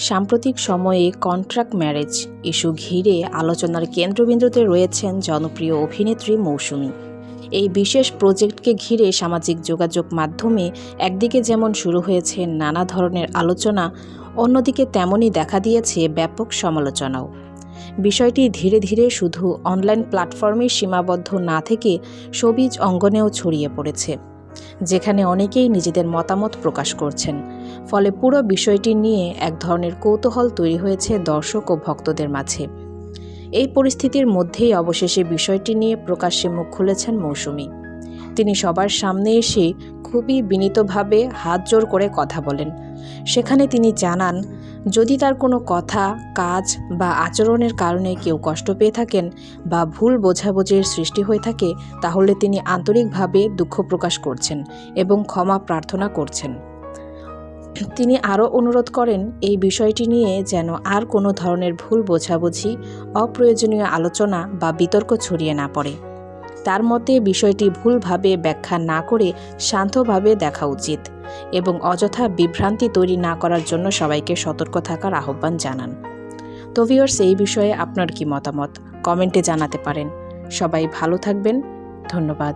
সাম্প্রতিক সময়ে contract marriage issue ঘিরে আলোচনার কেন্দ্রবিন্দুতে রয়েছেন জনপ্রিয় অভিনেত্রী মৌসুমী। এই বিশেষ প্রজেক্টকে ঘিরে সামাজিক যোগাযোগ মাধ্যমে একদিকে যেমন শুরু হয়েছে নানা ধরনের আলোচনা, অন্যদিকে তেমনই দেখা দিয়েছে ব্যাপক সমালোচনাও। বিষয়টি ধীরে ধীরে শুধু অনলাইন প্ল্যাটফর্মে সীমাবদ্ধ না থেকে শোবিজ অঙ্গনেও ছড়িয়ে পড়েছে, যেখানে অনেকেই নিজেদের মতামত প্রকাশ করছেন। ফলে পুরো বিষয়টি নিয়ে এক ধরনের কৌতূহল তৈরি হয়েছে দর্শক ও ভক্তদের মাঝে। এই পরিস্থিতির মধ্যেই অবশেষে বিষয়টি নিয়ে প্রকাশ্যে মুখ খুলেছেন মৌসুমী। তিনি সবার সামনে এসে খুবই বিনীতভাবে হাত জোড় করে কথা বলেন। সেখানে তিনি জানান, যদি তার কোনো কথা, কাজ বা আচরণের কারণে কেউ কষ্ট পেয়ে থাকেন বা ভুল বোঝাবুঝির সৃষ্টি হয়ে থাকে, তাহলে তিনি আন্তরিকভাবে দুঃখ প্রকাশ করছেন এবং ক্ষমা প্রার্থনা করছেন। তিনি আরও অনুরোধ করেন, এই বিষয়টি নিয়ে যেন আর কোনো ধরনের ভুল বোঝাবুঝি, অপ্রয়োজনীয় আলোচনা বা বিতর্ক ছড়িয়ে না পড়ে। তার মতে বিষয়টি ভুলভাবে ব্যাখ্যা না করে শান্তভাবে দেখা উচিত এবং অযথা বিভ্রান্তি তৈরি না করার জন্য সবাইকে সতর্ক থাকার আহ্বান জানান। তো ভিউয়ার্স, এই বিষয়ে আপনার কি মতামত কমেন্টে জানাতে পারেন। সবাই ভালো থাকবেন। ধন্যবাদ।